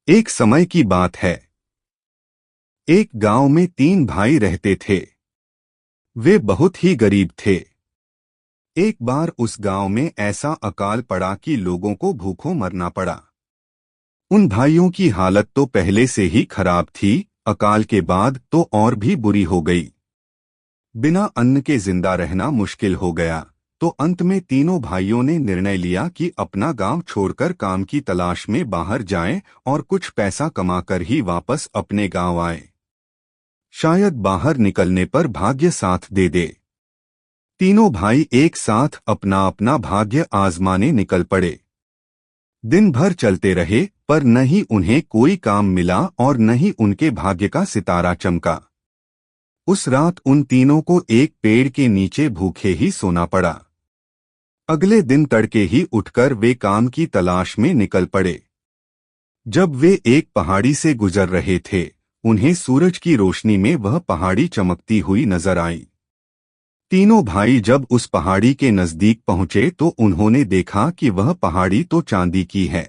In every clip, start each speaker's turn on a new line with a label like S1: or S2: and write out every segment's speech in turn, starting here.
S1: एक समय की बात है। एक गांव में 3 भाई रहते थे। वे बहुत ही गरीब थे। एक बार उस गांव में ऐसा अकाल पड़ा कि लोगों को भूखों मरना पड़ा। उन भाइयों की हालत तो पहले से ही खराब थी, अकाल के बाद तो और भी बुरी हो गई। बिना अन्न के जिंदा रहना मुश्किल हो गया, तो अंत में तीनों भाइयों ने निर्णय लिया कि अपना गांव छोड़कर काम की तलाश में बाहर जाएं और कुछ पैसा कमाकर ही वापस अपने गांव आएं। शायद बाहर निकलने पर भाग्य साथ दे दे। तीनों भाई एक साथ अपना अपना भाग्य आजमाने निकल पड़े। दिन भर चलते रहे, पर न ही उन्हें कोई काम मिला और न ही उनके भाग्य का सितारा चमका। उस रात उन तीनों को एक पेड़ के नीचे भूखे ही सोना पड़ा। अगले दिन तड़के ही उठकर वे काम की तलाश में निकल पड़े। जब वे एक पहाड़ी से गुजर रहे थे, उन्हें सूरज की रोशनी में वह पहाड़ी चमकती हुई नजर आई। तीनों भाई जब उस पहाड़ी के नजदीक पहुंचे तो उन्होंने देखा कि वह पहाड़ी तो चांदी की है।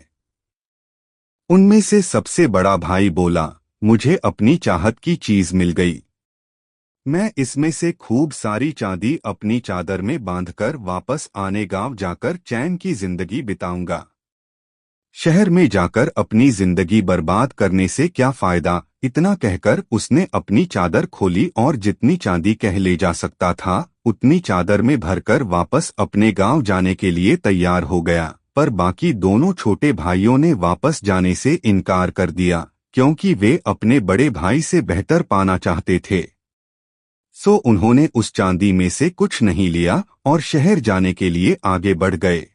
S1: उनमें से सबसे बड़ा भाई बोला, मुझे अपनी चाहत की चीज मिल गई। मैं इसमें से खूब सारी चांदी अपनी चादर में बांधकर वापस आने गांव जाकर चैन की जिंदगी बिताऊंगा। शहर में जाकर अपनी जिंदगी बर्बाद करने से क्या फायदा। इतना कहकर उसने अपनी चादर खोली और जितनी चांदी कह ले जा सकता था उतनी चादर में भरकर वापस अपने गांव जाने के लिए तैयार हो गया। पर बाकी दोनों छोटे भाइयों ने वापस जाने से इनकार कर दिया, क्योंकि वे अपने बड़े भाई से बेहतर पाना चाहते थे। सो उन्होंने उस चांदी में से कुछ नहीं लिया और शहर जाने के लिए आगे बढ़ गए।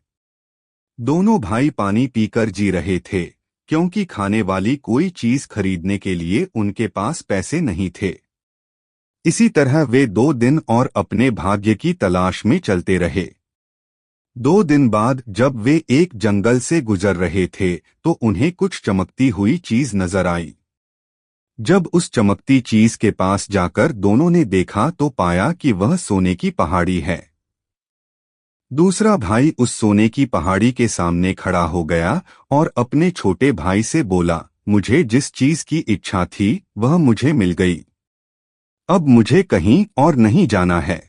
S1: दोनों भाई पानी पीकर जी रहे थे, क्योंकि खाने वाली कोई चीज खरीदने के लिए उनके पास पैसे नहीं थे। इसी तरह वे 2 दिन और अपने भाग्य की तलाश में चलते रहे। 2 दिन बाद जब वे एक जंगल से गुजर रहे थे तो उन्हें कुछ चमकती हुई चीज नजर आई। जब उस चमकती चीज के पास जाकर दोनों ने देखा तो पाया कि वह सोने की पहाड़ी है। दूसरा भाई उस सोने की पहाड़ी के सामने खड़ा हो गया और अपने छोटे भाई से बोला, मुझे जिस चीज की इच्छा थी वह मुझे मिल गई। अब मुझे कहीं और नहीं जाना है।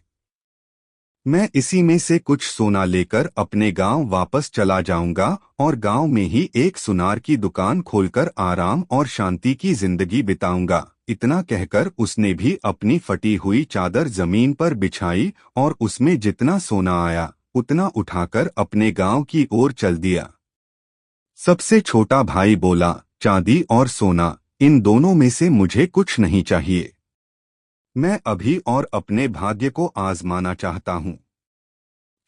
S1: मैं इसी में से कुछ सोना लेकर अपने गांव वापस चला जाऊंगा और गांव में ही एक सुनार की दुकान खोलकर आराम और शांति की जिंदगी बिताऊंगा। इतना कहकर उसने भी अपनी फटी हुई चादर जमीन पर बिछाई और उसमें जितना सोना आया उतना उठाकर अपने गांव की ओर चल दिया। सबसे छोटा भाई बोला, चांदी और सोना इन दोनों में से मुझे कुछ नहीं चाहिए। मैं अभी और अपने भाग्य को आजमाना चाहता हूँ।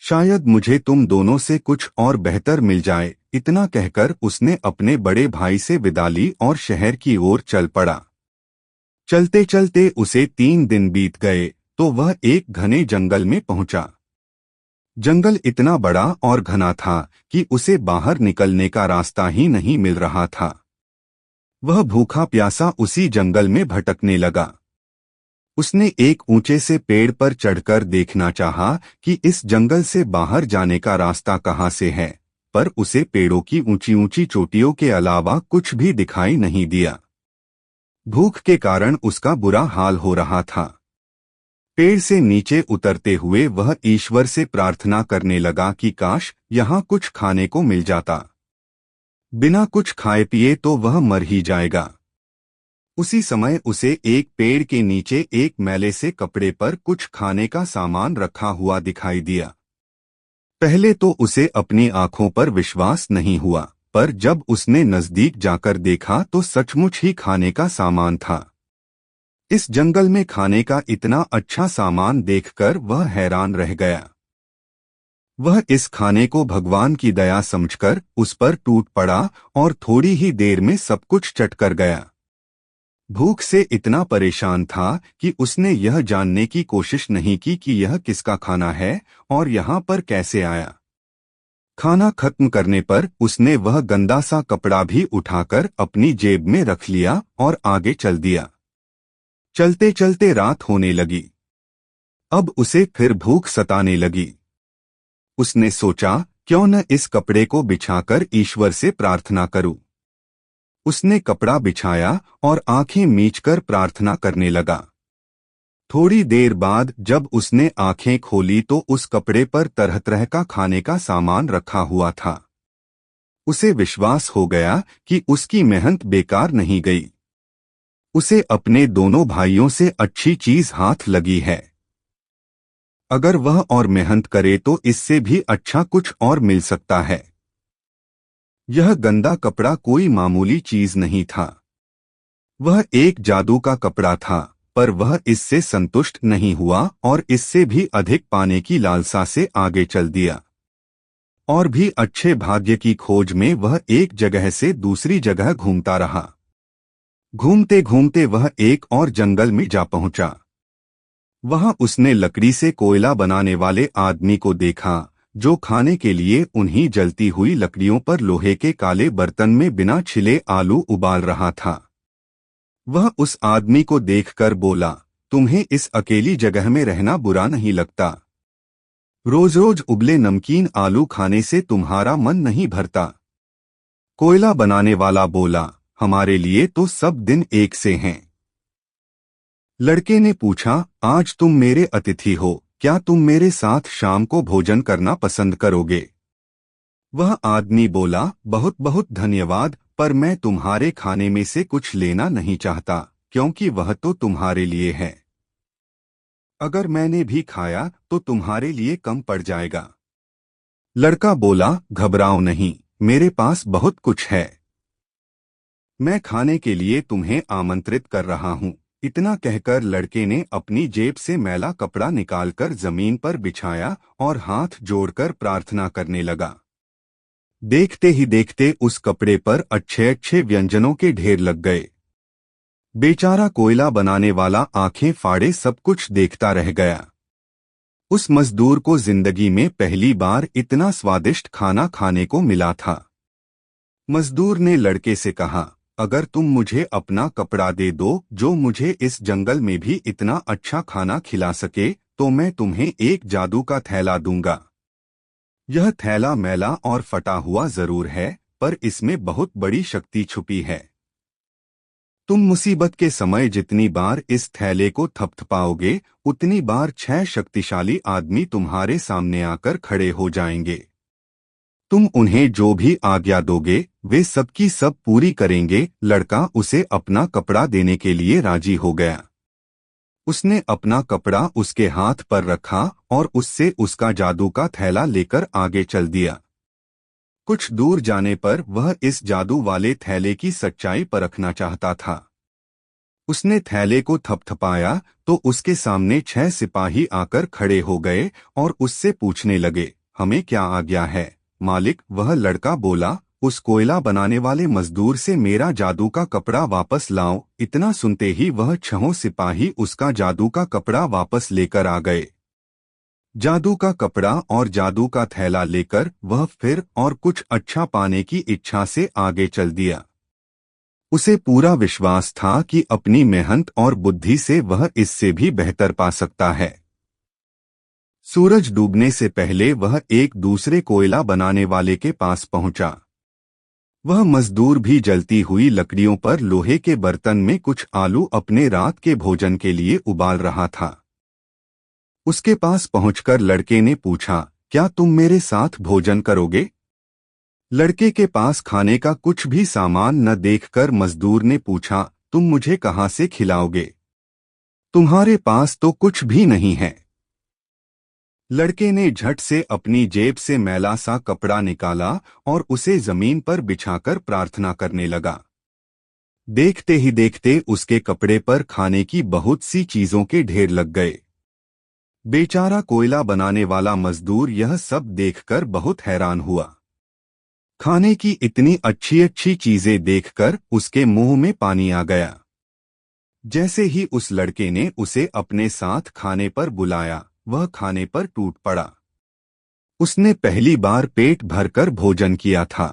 S1: शायद मुझे तुम दोनों से कुछ और बेहतर मिल जाए। इतना कहकर उसने अपने बड़े भाई से विदा ली और शहर की ओर चल पड़ा। चलते चलते उसे 3 दिन बीत गए तो वह एक घने जंगल में पहुंचा। जंगल इतना बड़ा और घना था कि उसे बाहर निकलने का रास्ता ही नहीं मिल रहा था। वह भूखा प्यासा उसी जंगल में भटकने लगा। उसने एक ऊंचे से पेड़ पर चढ़कर देखना चाहा कि इस जंगल से बाहर जाने का रास्ता कहाँ से है, पर उसे पेड़ों की ऊंची ऊंची चोटियों के अलावा कुछ भी दिखाई नहीं दिया। भूख के कारण उसका बुरा हाल हो रहा था। पेड़ से नीचे उतरते हुए वह ईश्वर से प्रार्थना करने लगा कि काश यहाँ कुछ खाने को मिल जाता। बिना कुछ खाए पिए तो वह मर ही जाएगा। उसी समय उसे एक पेड़ के नीचे एक मैले से कपड़े पर कुछ खाने का सामान रखा हुआ दिखाई दिया। पहले तो उसे अपनी आंखों पर विश्वास नहीं हुआ, पर जब उसने नजदीक जाकर देखा तो सचमुच ही खाने का सामान था। इस जंगल में खाने का इतना अच्छा सामान देखकर वह हैरान रह गया। वह इस खाने को भगवान की दया समझकर उस पर टूट पड़ा और थोड़ी ही देर में सब कुछ चट कर गया। भूख से इतना परेशान था कि उसने यह जानने की कोशिश नहीं की कि यह किसका खाना है और यहाँ पर कैसे आया। खाना खत्म करने पर उसने वह गंदा सा कपड़ा भी उठाकर अपनी जेब में रख लिया और आगे चल दिया। चलते चलते रात होने लगी। अब उसे फिर भूख सताने लगी। उसने सोचा, क्यों न इस कपड़े को बिछाकर ईश्वर से प्रार्थना करूं। उसने कपड़ा बिछाया और आंखें मीचकर प्रार्थना करने लगा। थोड़ी देर बाद जब उसने आंखें खोली तो उस कपड़े पर तरह तरह का खाने का सामान रखा हुआ था। उसे विश्वास हो गया कि उसकी मेहनत बेकार नहीं गई। उसे अपने दोनों भाइयों से अच्छी चीज हाथ लगी है। अगर वह और मेहनत करे तो इससे भी अच्छा कुछ और मिल सकता है। यह गंदा कपड़ा कोई मामूली चीज नहीं था। वह एक जादू का कपड़ा था, पर वह इससे संतुष्ट नहीं हुआ और इससे भी अधिक पाने की लालसा से आगे चल दिया। और भी अच्छे भाग्य की खोज में वह एक जगह से दूसरी जगह घूमता रहा। घूमते घूमते वह एक और जंगल में जा पहुंचा। वहां उसने लकड़ी से कोयला बनाने वाले आदमी को देखा, जो खाने के लिए उन्हीं जलती हुई लकड़ियों पर लोहे के काले बर्तन में बिना छिले आलू उबाल रहा था। वह उस आदमी को देखकर बोला, तुम्हें इस अकेली जगह में रहना बुरा नहीं लगता? रोज रोज उबले नमकीन आलू खाने से तुम्हारा मन नहीं भरता? कोयला बनाने वाला बोला, हमारे लिए तो सब दिन एक से हैं। लड़के ने पूछा, आज तुम मेरे अतिथि हो, क्या तुम मेरे साथ शाम को भोजन करना पसंद करोगे? वह आदमी बोला, बहुत बहुत धन्यवाद, पर मैं तुम्हारे खाने में से कुछ लेना नहीं चाहता, क्योंकि वह तो तुम्हारे लिए है। अगर मैंने भी खाया तो तुम्हारे लिए कम पड़ जाएगा। लड़का बोला, घबराओ नहीं, मेरे पास बहुत कुछ है। मैं खाने के लिए तुम्हें आमंत्रित कर रहा हूँ। इतना कहकर लड़के ने अपनी जेब से मैला कपड़ा निकालकर जमीन पर बिछाया और हाथ जोड़कर प्रार्थना करने लगा। देखते ही देखते उस कपड़े पर अच्छे अच्छे व्यंजनों के ढेर लग गए। बेचारा कोयला बनाने वाला आंखें फाड़े सब कुछ देखता रह गया। उस मजदूर को जिंदगी में पहली बार इतना स्वादिष्ट खाना खाने को मिला था। मजदूर ने लड़के से कहा, अगर तुम मुझे अपना कपड़ा दे दो जो मुझे इस जंगल में भी इतना अच्छा खाना खिला सके, तो मैं तुम्हें एक जादू का थैला दूंगा। यह थैला मैला और फटा हुआ जरूर है, पर इसमें बहुत बड़ी शक्ति छुपी है। तुम मुसीबत के समय जितनी बार इस थैले को थपथपाओगे, उतनी बार 6 शक्तिशाली आदमी तुम्हारे सामने आकर खड़े हो जाएंगे। तुम उन्हें जो भी आज्ञा दोगे वे सबकी सब पूरी करेंगे। लड़का उसे अपना कपड़ा देने के लिए राजी हो गया। उसने अपना कपड़ा उसके हाथ पर रखा और उससे उसका जादू का थैला लेकर आगे चल दिया। कुछ दूर जाने पर वह इस जादू वाले थैले की सच्चाई परखना चाहता था। उसने थैले को थपथपाया तो उसके सामने 6 सिपाही आकर खड़े हो गए और उससे पूछने लगे, हमें क्या आज्ञा है मालिक? वह लड़का बोला, उस कोयला बनाने वाले मजदूर से मेरा जादू का कपड़ा वापस लाओ। इतना सुनते ही वह 6 सिपाही उसका जादू का कपड़ा वापस लेकर आ गए। जादू का कपड़ा और जादू का थैला लेकर वह फिर और कुछ अच्छा पाने की इच्छा से आगे चल दिया। उसे पूरा विश्वास था कि अपनी मेहनत और बुद्धि से वह इससे भी बेहतर पा सकता है। सूरज डूबने से पहले वह एक दूसरे कोयला बनाने वाले के पास पहुंचा। वह मजदूर भी जलती हुई लकड़ियों पर लोहे के बर्तन में कुछ आलू अपने रात के भोजन के लिए उबाल रहा था। उसके पास पहुंचकर लड़के ने पूछा, क्या तुम मेरे साथ भोजन करोगे? लड़के के पास खाने का कुछ भी सामान न देखकर मजदूर ने पूछा, तुम मुझे कहां से खिलाओगे? तुम्हारे पास तो कुछ भी नहीं है। लड़के ने झट से अपनी जेब से मैला सा कपड़ा निकाला और उसे जमीन पर बिछाकर प्रार्थना करने लगा। देखते ही देखते उसके कपड़े पर खाने की बहुत सी चीजों के ढेर लग गए। बेचारा कोयला बनाने वाला मजदूर यह सब देखकर बहुत हैरान हुआ। खाने की इतनी अच्छी अच्छी चीजें देखकर उसके मुंह में पानी आ गया। जैसे ही उस लड़के ने उसे अपने साथ खाने पर बुलाया, वह खाने पर टूट पड़ा। उसने पहली बार पेट भरकर भोजन किया था।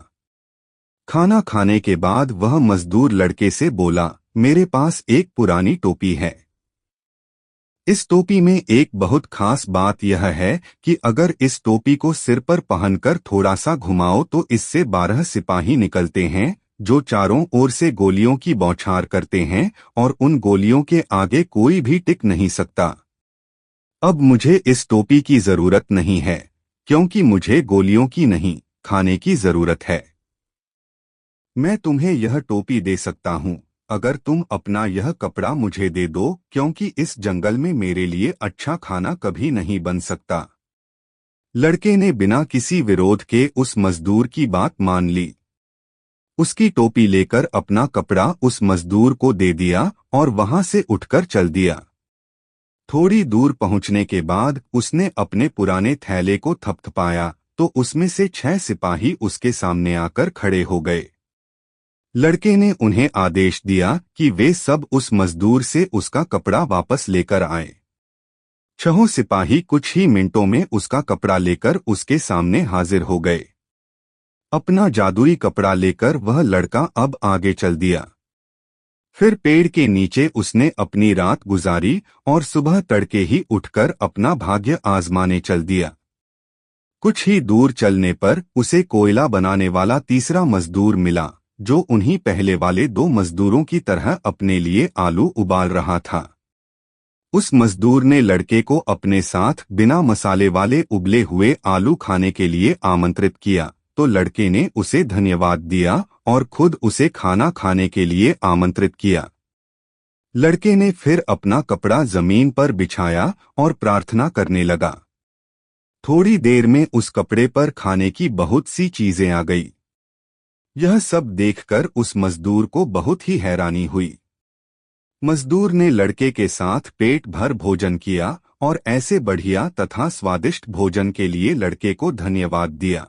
S1: खाना खाने के बाद वह मजदूर लड़के से बोला, मेरे पास एक पुरानी टोपी है। इस टोपी में एक बहुत खास बात यह है कि अगर इस टोपी को सिर पर पहनकर थोड़ा सा घुमाओ तो इससे 12 सिपाही निकलते हैं, जो चारों ओर से गोलियों की बौछार करते हैं और उन गोलियों के आगे कोई भी टिक नहीं सकता। अब मुझे इस टोपी की जरूरत नहीं है, क्योंकि मुझे गोलियों की नहीं, खाने की जरूरत है। मैं तुम्हें यह टोपी दे सकता हूँ अगर तुम अपना यह कपड़ा मुझे दे दो, क्योंकि इस जंगल में मेरे लिए अच्छा खाना कभी नहीं बन सकता। लड़के ने बिना किसी विरोध के उस मजदूर की बात मान ली। उसकी टोपी लेकर अपना कपड़ा उस मजदूर को दे दिया और वहां से उठकर चल दिया। थोड़ी दूर पहुंचने के बाद उसने अपने पुराने थैले को थपथपाया तो उसमें से 6 सिपाही उसके सामने आकर खड़े हो गए। लड़के ने उन्हें आदेश दिया कि वे सब उस मजदूर से उसका कपड़ा वापस लेकर आए। 6 सिपाही कुछ ही मिनटों में उसका कपड़ा लेकर उसके सामने हाजिर हो गए। अपना जादुई कपड़ा लेकर वह लड़का अब आगे चल दिया। फिर पेड़ के नीचे उसने अपनी रात गुजारी और सुबह तड़के ही उठकर अपना भाग्य आजमाने चल दिया। कुछ ही दूर चलने पर उसे कोयला बनाने वाला तीसरा मजदूर मिला, जो उन्हीं पहले वाले 2 मजदूरों की तरह अपने लिए आलू उबाल रहा था। उस मजदूर ने लड़के को अपने साथ बिना मसाले वाले उबले हुए आलू खाने के लिए आमंत्रित किया, तो लड़के ने उसे धन्यवाद दिया और खुद उसे खाना खाने के लिए आमंत्रित किया। लड़के ने फिर अपना कपड़ा जमीन पर बिछाया और प्रार्थना करने लगा। थोड़ी देर में उस कपड़े पर खाने की बहुत सी चीजें आ गई। यह सब देखकर उस मजदूर को बहुत ही हैरानी हुई। मजदूर ने लड़के के साथ पेट भर भोजन किया और ऐसे बढ़िया तथा स्वादिष्ट भोजन के लिए लड़के को धन्यवाद दिया।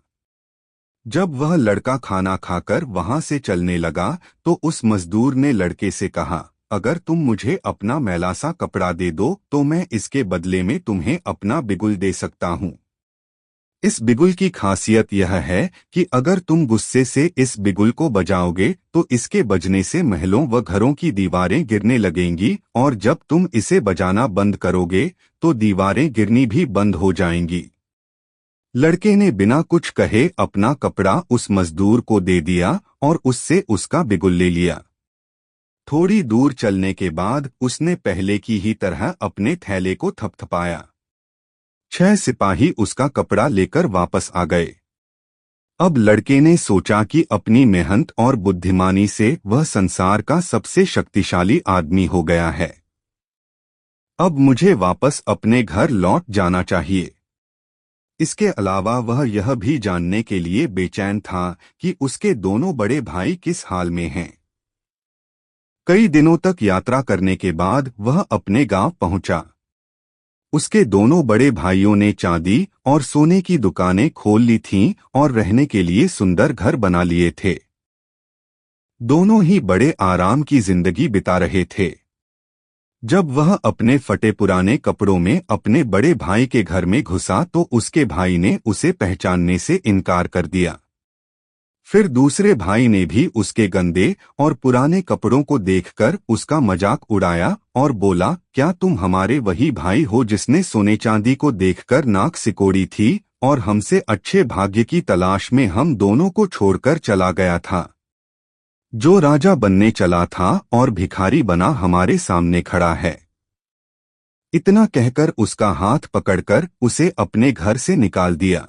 S1: जब वह लड़का खाना खाकर वहां से चलने लगा तो उस मजदूर ने लड़के से कहा, अगर तुम मुझे अपना मैला सा कपड़ा दे दो तो मैं इसके बदले में तुम्हें अपना बिगुल दे सकता हूँ। इस बिगुल की खासियत यह है कि अगर तुम गुस्से से इस बिगुल को बजाओगे तो इसके बजने से महलों व घरों की दीवारें गिरने लगेंगी, और जब तुम इसे बजाना बंद करोगे तो दीवारें गिरनी भी बंद हो जाएंगी। लड़के ने बिना कुछ कहे अपना कपड़ा उस मजदूर को दे दिया और उससे उसका बिगुल ले लिया। थोड़ी दूर चलने के बाद उसने पहले की ही तरह अपने थैले को थपथपाया। 6 सिपाही उसका कपड़ा लेकर वापस आ गए। अब लड़के ने सोचा कि अपनी मेहनत और बुद्धिमानी से वह संसार का सबसे शक्तिशाली आदमी हो गया है। अब मुझे वापस अपने घर लौट जाना चाहिए। इसके अलावा वह यह भी जानने के लिए बेचैन था कि उसके दोनों बड़े भाई किस हाल में हैं। कई दिनों तक यात्रा करने के बाद वह अपने गांव पहुंचा। उसके दोनों बड़े भाइयों ने चांदी और सोने की दुकानें खोल ली थीं और रहने के लिए सुंदर घर बना लिए थे। दोनों ही बड़े आराम की जिंदगी बिता रहे थे। जब वह अपने फटे पुराने कपड़ों में अपने बड़े भाई के घर में घुसा तो उसके भाई ने उसे पहचानने से इनकार कर दिया। फिर दूसरे भाई ने भी उसके गंदे और पुराने कपड़ों को देखकर उसका मजाक उड़ाया और बोला, क्या तुम हमारे वही भाई हो जिसने सोने चांदी को देखकर नाक सिकोड़ी थी और हमसे अच्छे भाग्य की तलाश में हम दोनों को छोड़कर चला गया था? जो राजा बनने चला था और भिखारी बना हमारे सामने खड़ा है। इतना कहकर उसका हाथ पकड़कर उसे अपने घर से निकाल दिया।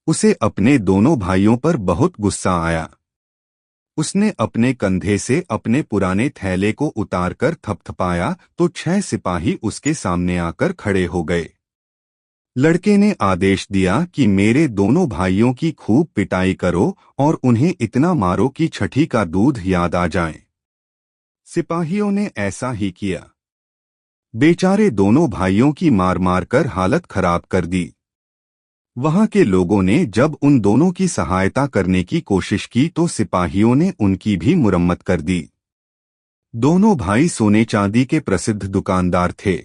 S1: उसे अपने दोनों भाइयों पर बहुत गुस्सा आया। उसने अपने कंधे से अपने पुराने थैले को उतारकर थपथपाया तो 6 सिपाही उसके सामने आकर खड़े हो गए। लड़के ने आदेश दिया कि मेरे दोनों भाइयों की खूब पिटाई करो और उन्हें इतना मारो कि छठी का दूध याद आ जाए। सिपाहियों ने ऐसा ही किया। बेचारे दोनों भाइयों की मार मार कर हालत खराब कर दी। वहां के लोगों ने जब उन दोनों की सहायता करने की कोशिश की तो सिपाहियों ने उनकी भी मुरम्मत कर दी। दोनों भाई सोने चांदी के प्रसिद्ध दुकानदार थे।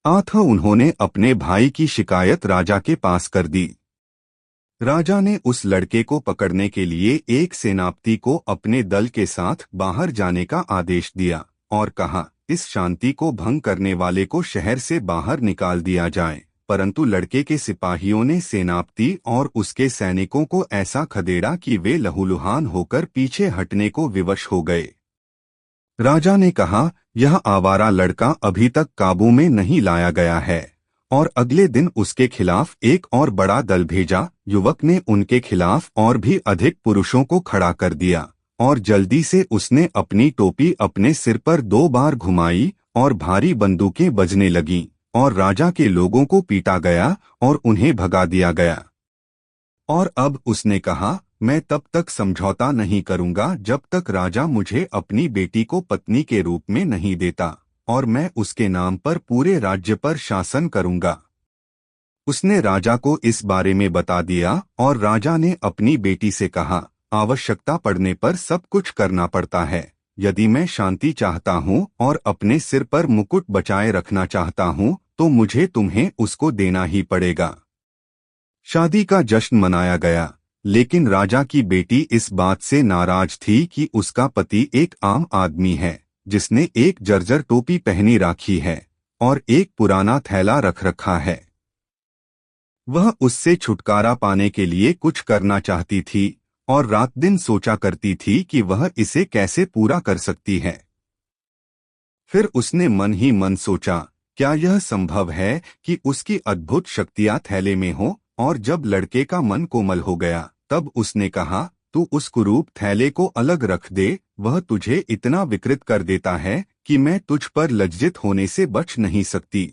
S1: उन्होंने अपने भाई की शिकायत राजा के पास कर दी। राजा ने उस लड़के को पकड़ने के लिए एक सेनापति को अपने दल के साथ बाहर जाने का आदेश दिया और कहा, इस शांति को भंग करने वाले को शहर से बाहर निकाल दिया जाए, परंतु लड़के के सिपाहियों ने सेनापति और उसके सैनिकों को ऐसा खदेड़ा कि वे लहूलुहान होकर पीछे हटने को विवश हो गए। राजा ने कहा, यह आवारा लड़का अभी तक काबू में नहीं लाया गया है, और अगले दिन उसके खिलाफ एक और बड़ा दल भेजा। युवक ने उनके खिलाफ और भी अधिक पुरुषों को खड़ा कर दिया, और जल्दी से उसने अपनी टोपी अपने सिर पर 2 बार घुमाई और भारी बंदूकें बजने लगीं, और राजा के लोगों को पीटा गया और उन्हें भगा दिया गया। और अब उसने कहा, मैं तब तक समझौता नहीं करूंगा जब तक राजा मुझे अपनी बेटी को पत्नी के रूप में नहीं देता, और मैं उसके नाम पर पूरे राज्य पर शासन करूंगा। उसने राजा को इस बारे में बता दिया, और राजा ने अपनी बेटी से कहा, आवश्यकता पड़ने पर सब कुछ करना पड़ता है। यदि मैं शांति चाहता हूँ और अपने सिर पर मुकुट बचाए रखना चाहता हूँ, तो मुझे तुम्हें उसको देना ही पड़ेगा। शादी का जश्न मनाया गया, लेकिन राजा की बेटी इस बात से नाराज थी कि उसका पति एक आम आदमी है, जिसने एक जर्जर टोपी पहनी राखी है और एक पुराना थैला रख रखा है। वह उससे छुटकारा पाने के लिए कुछ करना चाहती थी, और रात दिन सोचा करती थी कि वह इसे कैसे पूरा कर सकती है। फिर उसने मन ही मन सोचा, क्या यह संभव है कि उसकी अद्भुत शक्तियां थैले में हो? और जब लड़के का मन कोमल हो गया, तब उसने कहा, तू उस कुरूप थैले को अलग रख दे, वह तुझे इतना विकृत कर देता है कि मैं तुझ पर लज्जित होने से बच नहीं सकती।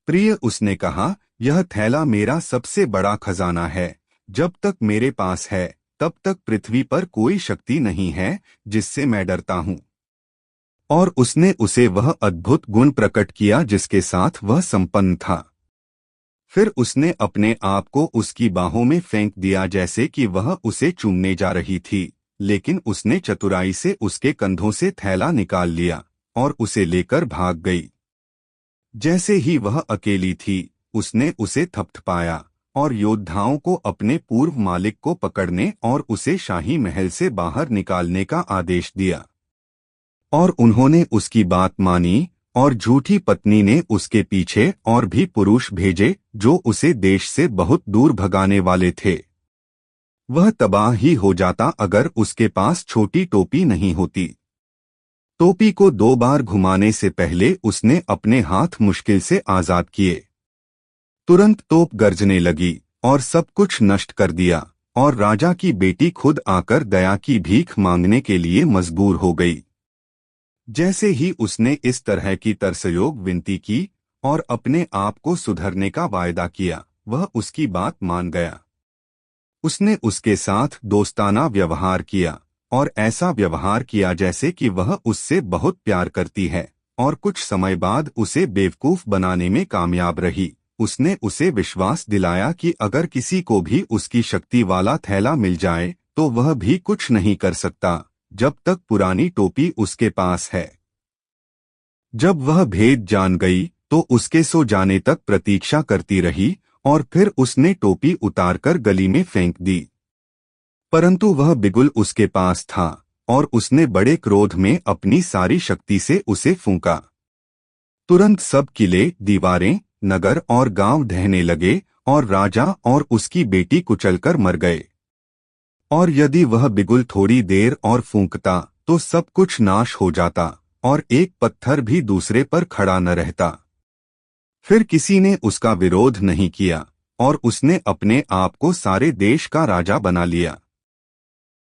S1: प्रिय, उसने कहा, यह थैला मेरा सबसे बड़ा खजाना है। जब तक मेरे पास है, तब तक पृथ्वी पर कोई शक्ति नहीं है जिससे मैं डरता हूँ। और उसने उसे वह अद्भुत गुण प्रकट किया जिसके साथ वह संपन्न था। फिर उसने अपने आप को उसकी बाहों में फेंक दिया जैसे कि वह उसे चूमने जा रही थी, लेकिन उसने चतुराई से उसके कंधों से थैला निकाल लिया और उसे लेकर भाग गई। जैसे ही वह अकेली थी, उसने उसे थपथपाया और योद्धाओं को अपने पूर्व मालिक को पकड़ने और उसे शाही महल से बाहर निकालने का आदेश दिया। और उन्होंने उसकी बात मानी, और झूठी पत्नी ने उसके पीछे और भी पुरुष भेजे जो उसे देश से बहुत दूर भगाने वाले थे। वह तबाह ही हो जाता अगर उसके पास छोटी टोपी नहीं होती। टोपी को 2 बार घुमाने से पहले उसने अपने हाथ मुश्किल से आजाद किए। तुरंत तोप गरजने लगी और सब कुछ नष्ट कर दिया, और राजा की बेटी खुद आकर दया की भीख मांगने के लिए मजबूर हो गई। जैसे ही उसने इस तरह की तरसयोग विनती की और अपने आप को सुधरने का वायदा किया, वह उसकी बात मान गया। उसने उसके साथ दोस्ताना व्यवहार किया, और ऐसा व्यवहार किया जैसे कि वह उससे बहुत प्यार करती है, और कुछ समय बाद उसे बेवकूफ बनाने में कामयाब रही। उसने उसे विश्वास दिलाया कि अगर किसी को भी उसकी शक्ति वाला थैला मिल जाए तो वह भी कुछ नहीं कर सकता जब तक पुरानी टोपी उसके पास है। जब वह भेद जान गई तो उसके सो जाने तक प्रतीक्षा करती रही, और फिर उसने टोपी उतारकर गली में फेंक दी। परंतु वह बिगुल उसके पास था, और उसने बड़े क्रोध में अपनी सारी शक्ति से उसे फूंका। तुरंत सब किले, दीवारें, नगर और गांव ढहने लगे, और राजा और उसकी बेटी कुचलकर मर गए। और यदि वह बिगुल थोड़ी देर और फूंकता तो सब कुछ नाश हो जाता, और एक पत्थर भी दूसरे पर खड़ा न रहता। फिर किसी ने उसका विरोध नहीं किया, और उसने अपने आप को सारे देश का राजा बना लिया।